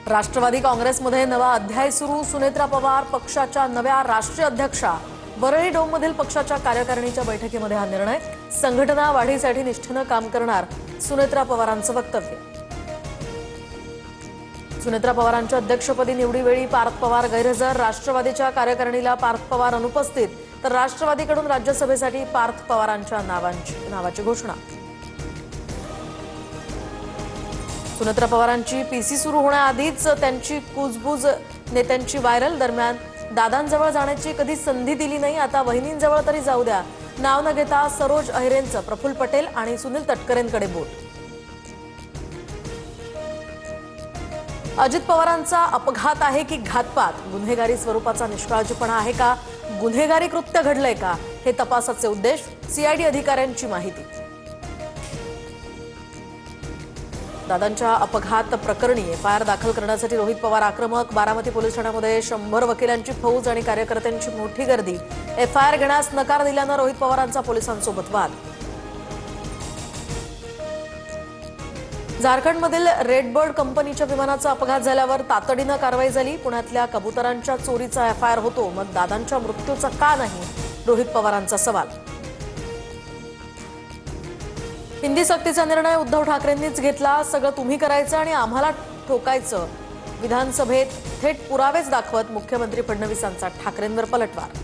राष्ट्रवादी काँग्रेसमध्ये नवा अध्याय सुरू। सुनेत्रा पवार पक्षाच्या नव्या राष्ट्रीय अध्यक्षा। वरळी डोममधील पक्षाच्या कार्यकारिणीच्या बैठकीमध्ये हा निर्णय। संघटना वाढीसाठी निष्ठेने काम करणार, सुनेत्रा पवारांचं वक्तव्य। सुनेत्रा पवारांच्या अध्यक्षपदी निवडीवेळी पार्थ पवार गैरहजर। राष्ट्रवादीच्या कार्यकारिणीला पार्थ पवार अनुपस्थित, तर राष्ट्रवादीकडून राज्यसभेसाठी पार्थ पवारांच्या नावाची घोषणा। सुनेत्रा पवारांची पीसी सुरू होण्याआधीच त्यांची कुजबूज नेत्यांची व्हायरल। दरम्यान दादांजवळ जाण्याची कधी संधी दिली नाही, आता वहिनींजवळ तरी जाऊ द्या। नाव न घेता सरोज अहिरेंचं प्रफुल्ल पटेल आणि सुनील तटकरेंकडे बोट। अजित पवारांचा अपघात आहे की घातपात? गुन्हेगारी स्वरूपाचा निष्काळजीपणा आहे का? गुन्हेगारी कृत्य घडलंय का? हे तपासाचे उद्देश। सीआयडी अधिकाऱ्यांची माहिती। दादांच्या अपघात प्रकरणी एफआयआर दाखल करण्यासाठी रोहित पवार आक्रमक। बारामती पोलीस ठाण्यामध्ये 100 वकिलांची फौज आणि कार्यकर्त्यांची मोठी गर्दी। एफआयआर घेण्यास नकार दिल्यानं रोहित पवारांचा पोलिसांसोबत वाद। झारखंडमधील रेडबर्ड कंपनीच्या विमानाचा अपघात झाल्यावर तातडीनं कारवाई झाली। पुण्यातल्या कबुतरांच्या चोरीचा एफआयआर होतो, मग दादांच्या मृत्यूचा का नाही? रोहित पवारांचा सवाल। हिंदी सक्तीचा निर्णय उद्धव ठाकरेंनीच घेतला। सगळं तुम्ही करायचं आणि आम्हाला ठोकायचं। विधानसभेत थेट पुरावेच दाखवत मुख्यमंत्री फडणवीसांचा ठाकरेंवर पलटवार।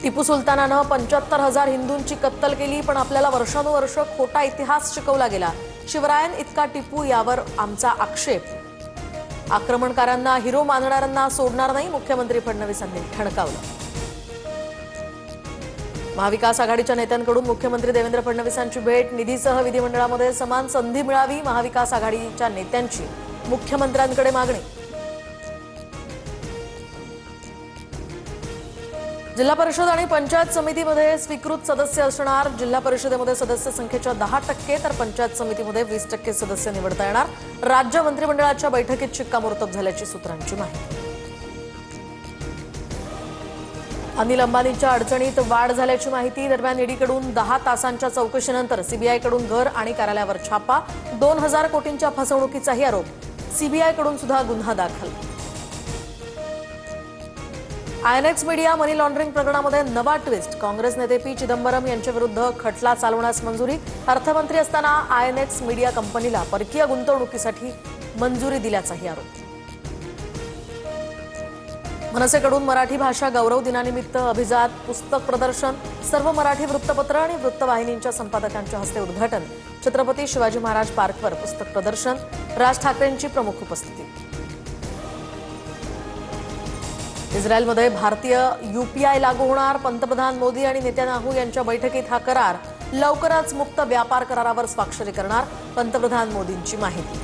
टिपू सुलतानानं 75,000 हिंदूंची कत्तल केली, पण आपल्याला वर्षानुवर्ष खोटा इतिहास शिकवला गेला। शिवरायन इतका टिपू, यावर आमचा आक्षेप। आक्रमणकारांना हिरो मानणाऱ्यांना सोडणार नाही, मुख्यमंत्री फडणवीसांनी ठणकावलं। महाविकास आघाडीच्या नेत्यांकडून मुख्यमंत्री देवेंद्र फडणवीसांची भेट। निधीसह विधिमंडळामध्ये समान संधी मिळावी, महाविकास आघाडीच्या नेत्यांची मुख्यमंत्र्यांकडे मागणी। जिल्हा परिषद आणि पंचायत समितीमध्ये स्वीकृत सदस्य असणार। जिल्हा परिषदेमध्ये सदस्य संख्येच्या 10%, तर पंचायत समितीमध्ये 20% सदस्य निवडता येणार। राज्य मंत्रिमंडळाच्या बैठकीत शिक्कामोर्तब झाल्याची सूत्रांची माहिती। अनिल अंबानींच्या अडचणीत वाढ झाल्याची माहिती। दरम्यान ईडीकडून 10 तासांच्या चौकशीनंतर सीबीआयकडून घर आणि कार्यालयावर छापा। 2000 कोटींच्या फसवणुकीचाही आरोप। सीबीआयकडून सुद्धा गुन्हा दाखल। आयएनएक्स मीडिया मनी लॉन्ड्रिंग प्रकरणामध्ये नवा ट्विस्ट। काँग्रेस नेते पी चिदंबरम यांच्याविरुद्ध खटला चालवण्यास मंजुरी। अर्थमंत्री असताना आयएनएक्स मीडिया कंपनीला परकीय गुंतवणुकीसाठी मंजुरी दिल्याचाही आरोप। मनसेकडून मराठी भाषा गौरव दिनानिमित्त अभिजात पुस्तक प्रदर्शन। सर्व मराठी वृत्तपत्र आणि वृत्तवाहिनींच्या संपादकांच्या हस्ते उद्घाटन। छत्रपती शिवाजी महाराज पार्कवर पुस्तक प्रदर्शन। राज ठाकरेंची प्रमुख उपस्थिती। इस्रायलमध्ये भारतीय यूपीआय लागू होणार। पंतप्रधान मोदी आणि नेत्यानाहू यांच्या बैठकीत हा करार। लवकरच मुक्त व्यापार करारावर स्वाक्षरी करणार, पंतप्रधान मोदींची माहिती।